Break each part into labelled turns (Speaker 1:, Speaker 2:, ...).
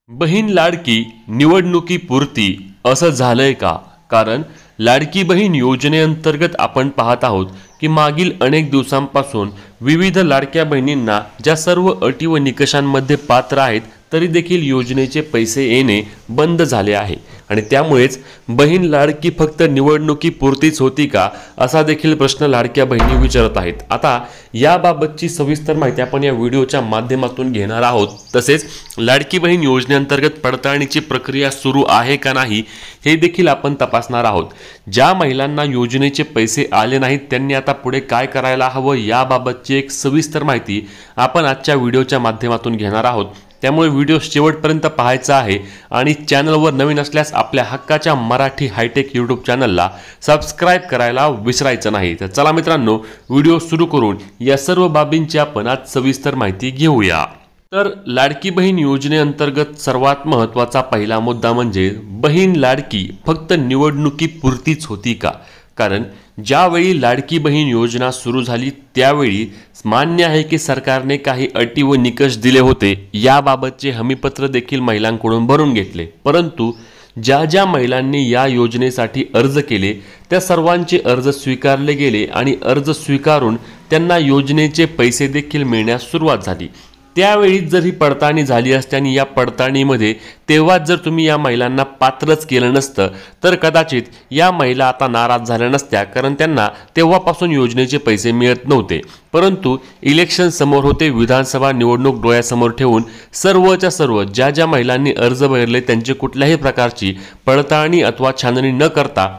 Speaker 1: बहीण लाडकी निवडणुकीपुरती असं झालंय का? कारण लाडकी बहीण योजनेअंतर्गत आपण पाहत आहोत की मागील अनेक दिवसांपासून विविध लाडक्या बहिणींना ज्या सर्व अटी व निकषांमध्ये पात्र आहेत तरी देखील योजनेचे पैसे येणे बंद झाले आहे आणि त्यामुळेच बहीण लाडकी फक्त निवडणुकीपुरतीच होती का असा देखील प्रश्न लाडक्या बहिणी विचारत आहेत। आता याबाबतची सविस्तर माहिती आपण या व्हिडिओच्या माध्यमातून घेणार आहोत। तसेच लाडकी बहीण योजनेअंतर्गत पडताळणीची प्रक्रिया सुरू आहे का नाही हे देखील आपण तपासणार आहोत। ज्या महिलांना योजनेचे पैसे आले नाहीत त्यांनी आता पुढे काय करायला हवं याबाबतची एक सविस्तर माहिती आपण आजच्या व्हिडिओच्या माध्यमातून घेणार आहोत। त्यामुळे व्हिडिओ शेवटपर्यंत पाहायचा आहे आणि चॅनलवर नवीन असल्यास आपल्या हक्काच्या मराठी हायटेक यूट्यूब चॅनलला सबस्क्राइब करायला विसरायचं नाही। तर चला मित्रांनो, व्हिडिओ सुरू करून या सर्व बाबींची आपण आज सविस्तर माहिती घेऊया। तर लाडकी बहीण योजनेअंतर्गत सर्वात महत्त्वाचा पहिला मुद्दा म्हणजे बहीण लाडकी फक्त निवडणुकीपुरतीच होती का? कारण ज्यावेळी लाडकी बहीण योजना सुरू झाली त्यावेळी मान्य आहे की सरकारने काही अटी व निकष दिले होते, याबाबतचे हमीपत्र देखील महिलांकडून भरून घेतले। परंतु ज्या महिलांनी या योजनेसाठी अर्ज केले त्या सर्वांचे अर्ज स्वीकारले गेले आणि अर्ज स्वीकारून त्यांना योजनेचे पैसे देखील मिळण्यास सुरुवात झाली। त्यावेळी जर ही पडताळणी झाली असती आणि या पडताळणीमध्ये तेव्हाच जर तुम्ही या महिलांना पात्रच केलं नसतं तर कदाचित या महिला आता नाराज झाल्या नसत्या, कारण त्यांना तेव्हापासून योजनेचे पैसे मिळत नव्हते। परंतु इलेक्शन समोर होते, विधानसभा निवडणूक डोळ्यासमोर ठेवून सर्वच्या सर्व ज्या महिलांनी अर्ज भरले त्यांची कुठल्याही प्रकारची पडताळणी अथवा छाननी न करता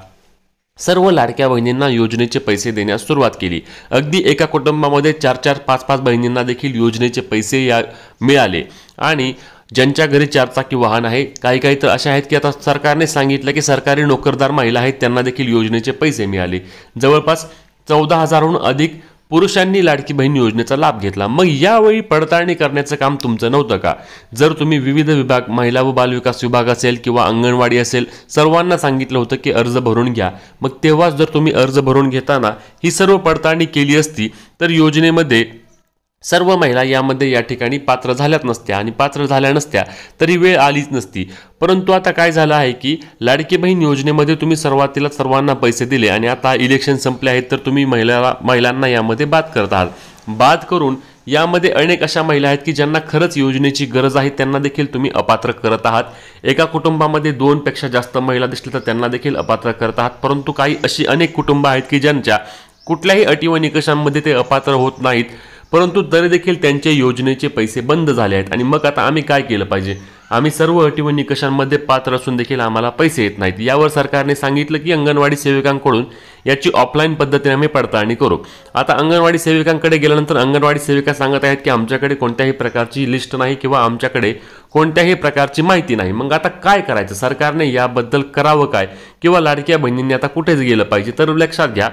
Speaker 1: सर्व लाडक्या बहिणींना योजनेचे पैसे देण्यास सुरुवात केली। अगदी एका कुटुंबामध्ये 4-4, 5-5 बहिणींना देखील योजनेचे पैसे मिळाले आणि ज्यांच्या घरी 4 चाकी वाहन आहे, काही तर अशा आहेत की आता सरकारने सांगितलं की सरकारी नोकरदार महिला आहेत त्यांना देखील योजनेचे पैसे मिळाले। जवळपास 14,000हून अधिक पुरुषांनी लाडकी बहीण योजनेचा लाभ घेतला। मग यावेळी पडताळणी करण्याचं काम तुमचं नव्हतं का? जर तुम्ही विविध विभाग, महिला व बालविकास विभाग असेल किंवा अंगणवाडी असेल, सर्वांना सांगितलं होतं की अर्ज भरून घ्या, मग तेव्हाच जर तुम्ही अर्ज भरून घेताना ही सर्व पडताळणी केली असती तर योजनेमध्ये सर्व महिला यामध्ये या ठिकाणी पात्र झाल्याच नसत्या आणि पात्र झाल्या नसत्या तरी वेळ आलीच नसती। परंतु आता काय झालं आहे की लाडकी बहीण योजनेमध्ये तुम्ही सुरुवातीला सर्वांना पैसे दिले आणि आता इलेक्शन संपले आहेत तर तुम्ही महिलांना यामध्ये बाद करत आहात। बाद करून यामध्ये अनेक अशा महिला आहेत की ज्यांना खरंच योजनेची गरज आहे त्यांना देखील तुम्ही अपात्र करत आहात। एका कुटुंबामध्ये 2 पेक्षा जास्त महिला दिसल्या तर त्यांना देखील अपात्र करत आहात। परंतु काही अशी अनेक कुटुंब आहेत की ज्यांच्या कुठल्याही अटी व निकषांमध्ये ते अपात्र होत नाहीत, परंतु तरी देखील त्यांचे योजनेचे पैसे बंद झाले आहेत। आणि मग आता आम्ही काय केलं पाहिजे? आम्ही सर्व अटी व निकषांमध्ये पात्र असून देखील आम्हाला पैसे येत नाहीत। यावर सरकारने सांगितलं की अंगणवाडी सेविकांकडून याची ऑफलाईन पद्धतीने आम्ही पडताळणी करू। आता अंगणवाडी सेविकांकडे गेल्यानंतर अंगणवाडी सेविका सांगत आहेत की आमच्याकडे कोणत्याही प्रकारची लिस्ट नाही किंवा आमच्याकडे कोणत्याही प्रकारची माहिती नाही। मग आता काय करायचं? सरकारने याबद्दल करावं काय किंवा लाडक्या बहिणींनी आता कुठेच गेलं पाहिजे? तर लक्षात घ्या,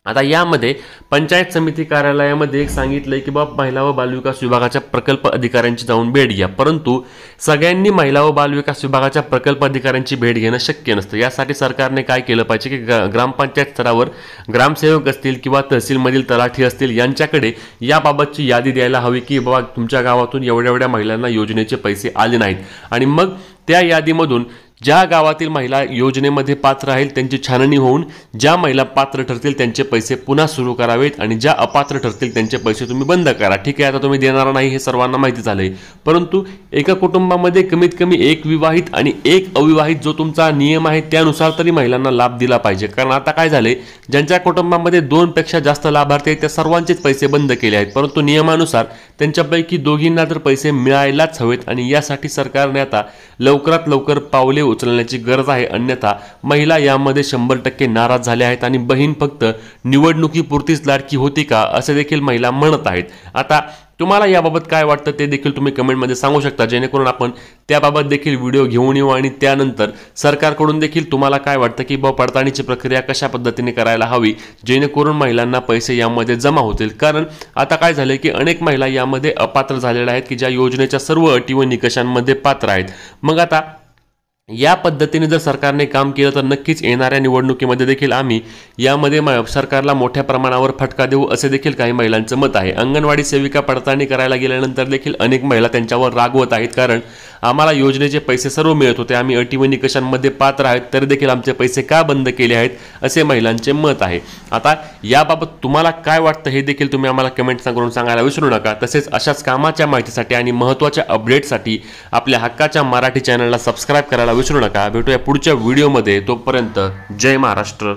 Speaker 1: आता यामध्ये पंचायत समिती कार्यालयामध्ये एक सांगितलंय की बाबा महिला व बालविकास विभागाच्या प्रकल्प अधिकाऱ्यांची जाऊन भेट घ्या। परंतु सगळ्यांनी महिला व बालविकास विभागाच्या प्रकल्प अधिकाऱ्यांची भेट घेणं शक्य नसतं। यासाठी सरकारने काय केलं पाहिजे की ग्रामपंचायत स्तरावर ग्रामसेवक असतील किंवा तहसीलमधील तलाठी असतील यांच्याकडे याबाबतची यादी द्यायला हवी की बाबा तुमच्या गावातून एवढ्या महिलांना योजनेचे पैसे आले नाहीत आणि मग त्या यादीमधून ज्या गावातील महिला योजनेमध्ये पात्र आहेत त्यांची छाननी होऊन ज्या महिला पात्र ठरतील त्यांचे पैसे पुन्हा सुरू करावेत आणि ज्या अपात्र ठरतील त्यांचे पैसे तुम्ही बंद करा। ठीक आहे, आता तुम्ही देणार नाही हे सर्वांना माहिती झालंय, परंतु एका कुटुंबामध्ये कमीत कमी एक विवाहित आणि एक अविवाहित जो तुमचा नियम आहे त्यानुसार तरी महिलांना लाभ दिला पाहिजे। कारण आता काय झाले, ज्यांच्या कुटुंबामध्ये 2 पेक्षा जास्त लाभार्थी आहेत त्या सर्वांचेच पैसे बंद केले आहेत, परंतु नियमानुसार त्यांच्यापैकी दोघींना तर पैसे मिळायलाच हवेत आणि यासाठी सरकारने आता लवकरात लवकर पावले उचलण्याची गरज आहे। अन्यथा महिला यामध्ये 100% नाराज झाल्या आहेत आणि बहीण फक्त निवडणुकीपुरतीच लाडकी होती का असे देखील महिला म्हणत आहेत। आता तुम्हाला याबाबत काय वाटतं ते देखील तुम्ही कमेंटमध्ये सांगू शकता, जेणेकरून आपण त्याबाबत देखील व्हिडिओ घेऊन येऊ आणि त्यानंतर सरकारकडून देखील तुम्हाला काय वाटतं की बाबा पडताळणीची प्रक्रिया कशा पद्धतीने करायला हवी जेणेकरून महिलांना पैसे यामध्ये जमा होतील। कारण आता काय झाले की अनेक महिला यामध्ये अपात्र झालेल्या आहेत की ज्या योजनेच्या सर्व अटी व निकषांमध्ये पात्र आहेत। मग आता या पद्धतीने जर सरकारने काम केलं तर नक्कीच येणाऱ्या निवडणुकीमध्ये देखील आम्ही यामध्ये सरकारला मोठ्या प्रमाणावर फटका देऊ असे देखील काही महिलांचं मत आहे। अंगणवाडी सेविका पडताळणी करायला गेल्यानंतर देखील अनेक महिला त्यांच्यावर रागवत आहेत, कारण आम्हाला योजनेचे पैसे सर्व मिळत होते, आम्ही अटी व निकषांमध्ये पात्र आहेत, तरी देखील आमचे पैसे का बंद केले आहेत, असे महिलांचे मत आहे. आता याबाबत तुम्हाला काय वाटतं हे देखील तुम्ही आम्हाला कमेंट्स करून सांगायला विसरू नका. तसेच अशाच कामाच्या माहितीसाठी आणि महत्त्वाच्या अपडेटसाठी आपल्या हक्काच्या मराठी चॅनलला सबस्क्राईब करायला विसरू नका. भेटूया पुढच्या व्हिडिओमध्ये. तोपर्यंत जय महाराष्ट्र.